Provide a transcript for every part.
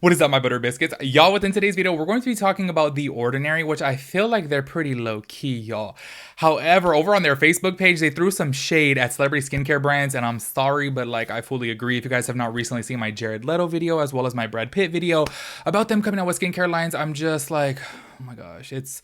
What is up, my butter biscuits? Y'all, within today's video, we're going to be talking about The Ordinary, which I feel like they're pretty low-key, y'all. However, over on their Facebook page, they threw some shade at celebrity skincare brands, and I'm sorry, but like, I fully agree. If you guys have not recently seen my Jared Leto video, as well as my Brad Pitt video, about them coming out with skincare lines, I'm just like, oh my gosh, it's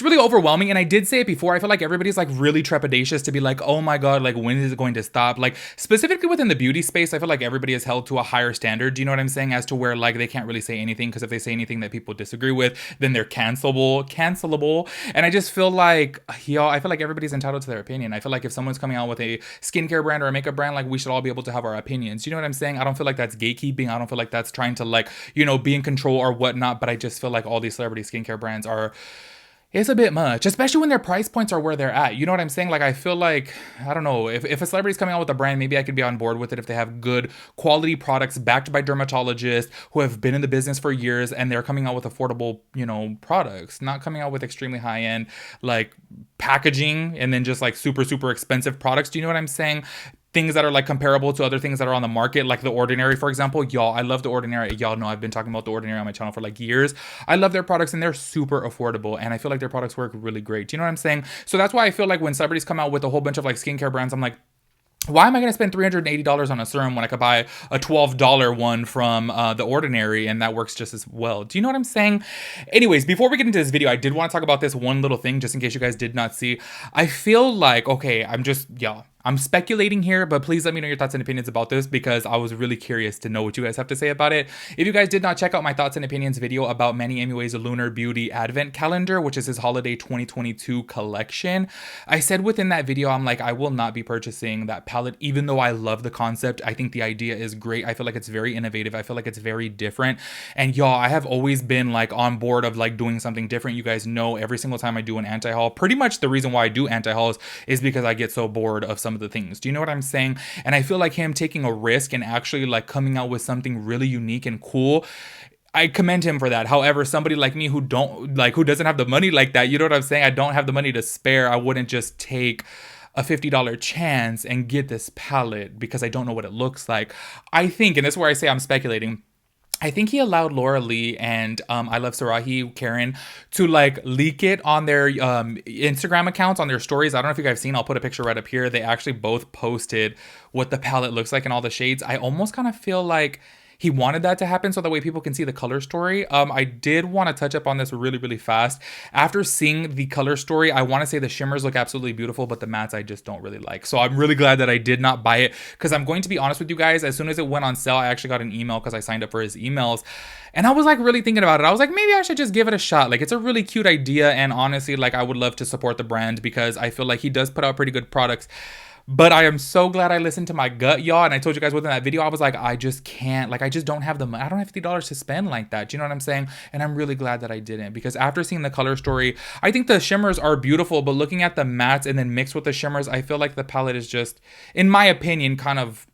really overwhelming. And I did say it before, I feel like everybody's like really trepidatious to be like, oh my god, like when is it going to stop? Like specifically within the beauty space, I feel like everybody is held to a higher standard. Do you know what I'm saying? As to where like they can't really say anything, because if they say anything that people disagree with, then they're cancelable. And I just feel like, y'all, I feel like everybody's entitled to their opinion. I feel like if someone's coming out with a skincare brand or a makeup brand, like we should all be able to have our opinions. Do you know what I'm saying? I don't feel like that's gatekeeping. I don't feel like that's trying to like, you know, be in control or whatnot. But I just feel like all these celebrity skincare brands are, it's a bit much, especially when their price points are where they're at. You know what I'm saying? Like, I feel like, I don't know, if a celebrity's coming out with a brand, maybe I could be on board with it if they have good quality products backed by dermatologists who have been in the business for years and they're coming out with affordable, you know, products, not coming out with extremely high end, like packaging and then just like super expensive products. Do you know what I'm saying? Things that are like comparable to other things that are on the market, like The Ordinary, for example. Y'all, I love The Ordinary. Y'all know I've been talking about The Ordinary on my channel for like years. I love their products and they're super affordable, and I feel like their products work really great. Do you know what I'm saying? So that's why I feel like when celebrities come out with a whole bunch of like skincare brands, I'm like, why am I going to spend $380 on a serum when I could buy a $12 one from The Ordinary and that works just as well? Do you know what I'm saying? Anyways, before we get into this video, I did want to talk about this one little thing just in case you guys did not see. I feel like, okay, I'm speculating here, but please let me know your thoughts and opinions about this because I was really curious to know what you guys have to say about it. If you guys did not check out my thoughts and opinions video about Manny MUA's Lunar Beauty Advent Calendar, which is his holiday 2022 collection, I said within that video, I'm like, I will not be purchasing that palette, even though I love the concept. I think the idea is great. I feel like it's very innovative. I feel like it's very different. And y'all, I have always been like on board of like doing something different. You guys know every single time I do an anti-haul, pretty much the reason why I do anti-hauls is because I get so bored of some of the things. Do you know what I'm saying? And I feel like him taking a risk and actually like coming out with something really unique and cool, I commend him for that. However, somebody like me who doesn't have the money like that, you know what I'm saying? I don't have the money to spare. I wouldn't just take a $50 chance and get this palette because I don't know what it looks like. I think, and this is where I say I'm speculating, I think he allowed Laura Lee and I Love Sarahi, Karen, to like leak it on their Instagram accounts, on their stories. I don't know if you guys have seen, I'll put a picture right up here. They actually both posted what the palette looks like and all the shades. I almost kind of feel like he wanted that to happen so that way people can see the color story. I did want to touch up on this really fast. After seeing the color story, I want to say the shimmers look absolutely beautiful, but the mattes I just don't really like. So I'm really glad that I did not buy it because I'm going to be honest with you guys. As soon as it went on sale, I actually got an email because I signed up for his emails. And I was like really thinking about it. I was like, maybe I should just give it a shot. Like it's a really cute idea. And honestly, like I would love to support the brand because I feel like he does put out pretty good products. But I am so glad I listened to my gut, y'all. And I told you guys within that video, I was like, I just can't. Like, I just don't have the money. I don't have $50 to spend like that. Do you know what I'm saying? And I'm really glad that I didn't. Because after seeing the color story, I think the shimmers are beautiful. But looking at the mattes and then mixed with the shimmers, I feel like the palette is just, in my opinion, kind of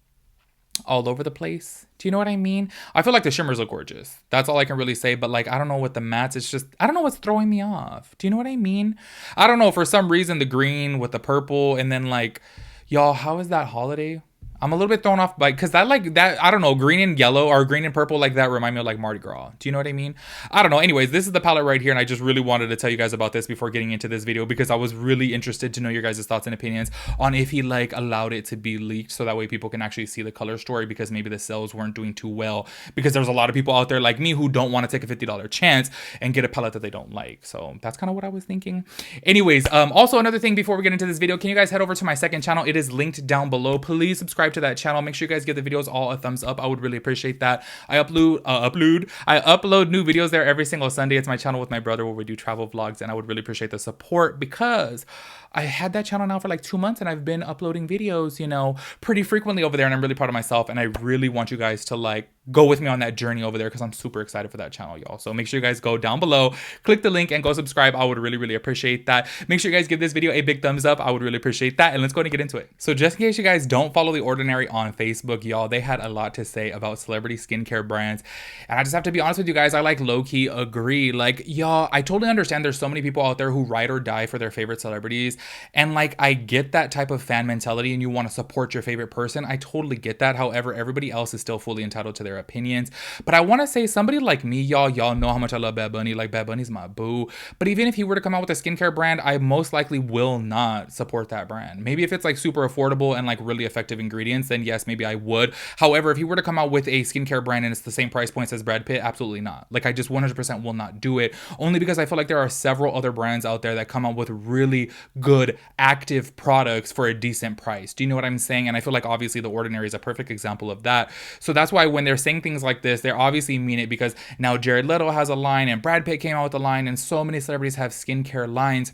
all over the place. Do you know what I mean? I feel like the shimmers look gorgeous. That's all I can really say. But like, I don't know what the mattes, it's just, I don't know what's throwing me off. Do you know what I mean? I don't know. For some reason, the green with the purple and then like, y'all, how is that holiday? I'm a little bit thrown off by, because that like that, I don't know, green and yellow or green and purple like that remind me of like Mardi Gras. Do you know what I mean? I don't know. Anyways, this is the palette right here. And I just really wanted to tell you guys about this before getting into this video because I was really interested to know your guys' thoughts and opinions on if he like allowed it to be leaked so that way people can actually see the color story because maybe the sales weren't doing too well because there's a lot of people out there like me who don't want to take a $50 chance and get a palette that they don't like. So that's kind of what I was thinking. Anyways, also another thing before we get into this video, can you guys head over to my second channel? It is linked down below. Please subscribe to that channel. Make sure you guys give the videos all a thumbs up. I would really appreciate that. I upload new videos there every single Sunday. It's my channel with my brother where we do travel vlogs, and I would really appreciate the support because I had that channel now for like 2 months and I've been uploading videos, you know, pretty frequently over there, and I'm really proud of myself, and I really want you guys to like go with me on that journey over there because I'm super excited for that channel, y'all. So make sure you guys go down below, click the link and go subscribe. I would really appreciate that. Make sure you guys give this video a big thumbs up. I would really appreciate that. And let's go ahead and get into it. So just in case you guys don't follow The Ordinary on Facebook, y'all, they had a lot to say about celebrity skincare brands. And I just have to be honest with you guys, I like low-key agree. Like, y'all, I totally understand there's so many people out there who ride or die for their favorite celebrities. And like, I get that type of fan mentality and you want to support your favorite person. I totally get that. However, everybody else is still fully entitled to their opinions. But I want to say, somebody like me, y'all know how much I love Bad Bunny. Like, Bad Bunny's my boo. But even if he were to come out with a skincare brand, I most likely will not support that brand. Maybe if it's like super affordable and like really effective ingredients, then yes, maybe I would. However, if he were to come out with a skincare brand and it's the same price points as Brad Pitt, absolutely not. Like, I just 100% will not do it. Only because I feel like there are several other brands out there that come out with really good active products for a decent price. Do you know what I'm saying? And I feel like obviously The Ordinary is a perfect example of that. So that's why when they're saying things like this, they obviously mean it, because now Jared Leto has a line and Brad Pitt came out with a line and so many celebrities have skincare lines.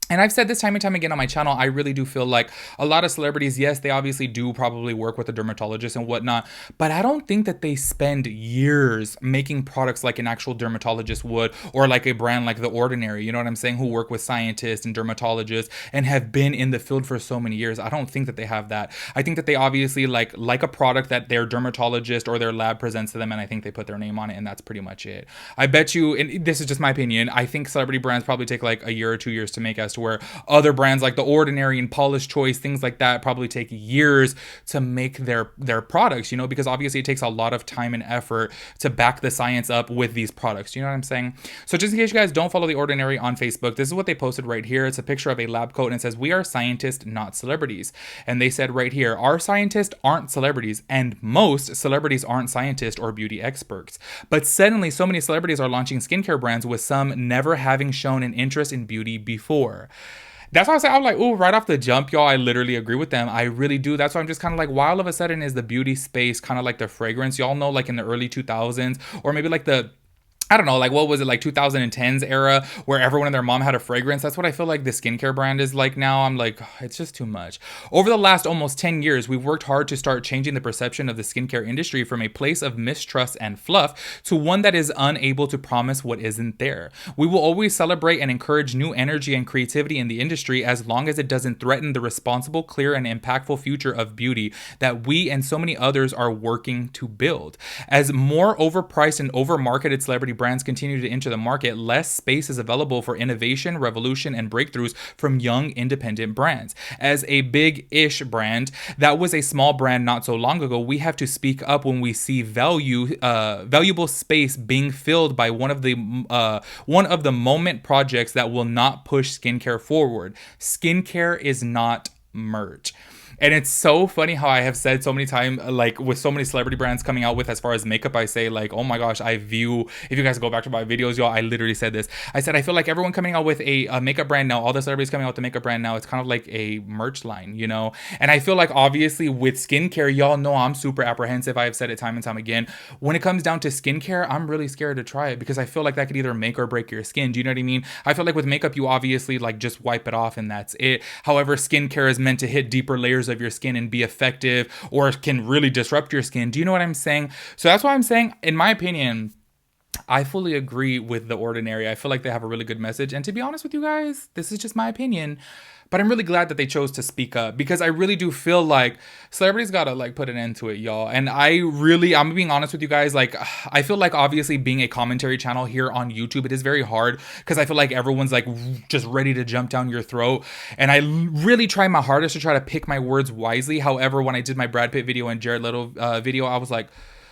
And I've said this time and time again on my channel, I really do feel like a lot of celebrities, yes, they obviously do probably work with a dermatologist and whatnot, but I don't think that they spend years making products like an actual dermatologist would, or like a brand like The Ordinary, you know what I'm saying, who work with scientists and dermatologists and have been in the field for so many years. I don't think that they have that. I think that they obviously like a product that their dermatologist or their lab presents to them, and I think they put their name on it, and that's pretty much it. I bet you, and this is just my opinion, I think celebrity brands probably take like a year or 2 years to make, as to where other brands like The Ordinary and Paula's Choice, things like that, probably take years to make their products, you know, because obviously it takes a lot of time and effort to back the science up with these products. You know what I'm saying? So just in case you guys don't follow The Ordinary on Facebook, this is what they posted right here. It's a picture of a lab coat and it says, "We are scientists, not celebrities." And they said right here, "Our scientists aren't celebrities, and most celebrities aren't scientists or beauty experts. But suddenly so many celebrities are launching skincare brands with some never having shown an interest in beauty before." That's why I say, I'm like, ooh, right off the jump, y'all, I literally agree with them. I really do. That's why I'm just kind of like, why all of a sudden is the beauty space kind of like the fragrance? Y'all know, like in the early 2000s, or maybe like I don't know, like what was it, like 2010s era, where everyone and their mom had a fragrance? That's what I feel like the skincare brand is like now. I'm like, it's just too much. Over the last almost 10 years, we've worked hard to start changing the perception of the skincare industry from a place of mistrust and fluff to one that is unable to promise what isn't there. We will always celebrate and encourage new energy and creativity in the industry as long as it doesn't threaten the responsible, clear, and impactful future of beauty that we and so many others are working to build. As more overpriced and overmarketed celebrity brands continue to enter the market, less space is available for innovation, revolution, and breakthroughs from young independent brands. As a big-ish brand that was a small brand not so long ago, we have to speak up when we see valuable space being filled by one of the moment projects that will not push skincare forward. Skincare is not merch. And it's so funny how I have said so many times, like with so many celebrity brands coming out with, as far as makeup, I say like, oh my gosh, if you guys go back to my videos, y'all, I literally said this. I said, I feel like everyone coming out with a makeup brand now, all the celebrities coming out with a makeup brand now, it's kind of like a merch line, you know? And I feel like obviously with skincare, y'all know I'm super apprehensive. I've said it time and time again. When it comes down to skincare, I'm really scared to try it because I feel like that could either make or break your skin. Do you know what I mean? I feel like with makeup, you obviously like just wipe it off and that's it. However, skincare is meant to hit deeper layers of your skin and be effective, or can really disrupt your skin. Do you know what I'm saying? So that's why I'm saying, in my opinion, I fully agree with The Ordinary. I feel like they have a really good message. And to be honest with you guys, this is just my opinion, but I'm really glad that they chose to speak up, because I really do feel like celebrities gotta like put an end to it, y'all. And I'm being honest with you guys. Like, I feel like obviously being a commentary channel here on YouTube, it is very hard because I feel like everyone's like just ready to jump down your throat. And I really try my hardest to try to pick my words wisely. However, when I did my Brad Pitt video and Jared Leto video, I was like,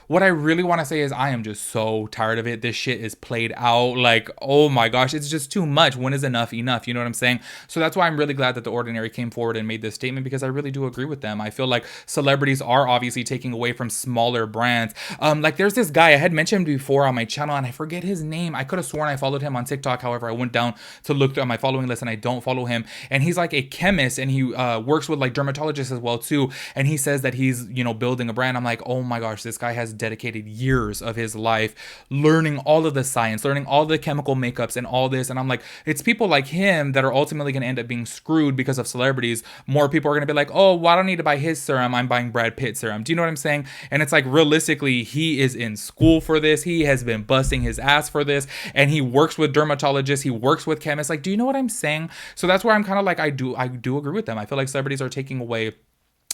what I really want to say is I am just so tired of it. This shit is played out. Like, oh my gosh, it's just too much. When is enough enough? You know what I'm saying? So that's why I'm really glad that The Ordinary came forward and made this statement, because I really do agree with them. I feel like celebrities are obviously taking away from smaller brands. Like there's this guy I had mentioned before on my channel, and I forget his name. I could have sworn I followed him on TikTok. However, I went down to look at my following list and I don't follow him. And he's like a chemist, and he works with like dermatologists as well too. And he says that he's, you know, building a brand. I'm like, oh my gosh, this guy has dedicated years of his life learning all of the science, learning all the chemical makeups and all this. And I'm like, it's people like him that are ultimately going to end up being screwed because of celebrities. More people are going to be like, oh, well, I don't need to buy his serum, I'm buying Brad Pitt serum. Do you know what I'm saying? And it's like, realistically, he is in school for this. He has been busting his ass for this, and he works with dermatologists, he works with chemists. Like, do you know what I'm saying? So that's where I'm kind of like, I do agree with them. I feel like celebrities are taking away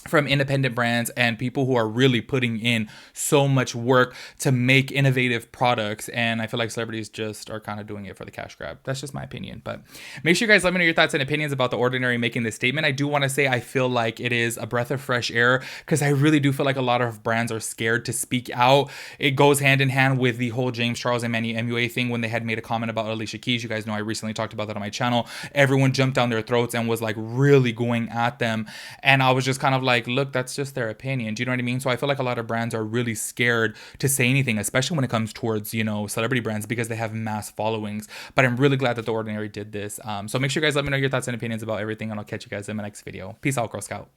from independent brands and people who are really putting in so much work to make innovative products. And I feel like celebrities just are kind of doing it for the cash grab. That's just my opinion. But make sure you guys let me know your thoughts and opinions about The Ordinary making this statement. I do want to say I feel like it is a breath of fresh air, because I really do feel like a lot of brands are scared to speak out. It goes hand in hand with the whole James Charles and Manny MUA thing when they had made a comment about Alicia Keys. You guys know I recently talked about that on my channel. Everyone jumped down their throats and was like really going at them. And I was just kind of like, look, that's just their opinion. Do you know what I mean? So I feel like a lot of brands are really scared to say anything, especially when it comes towards, you know, celebrity brands, because they have mass followings. But I'm really glad that The Ordinary did this. So make sure you guys let me know your thoughts and opinions about everything, and I'll catch you guys in my next video. Peace out, Girl Scout.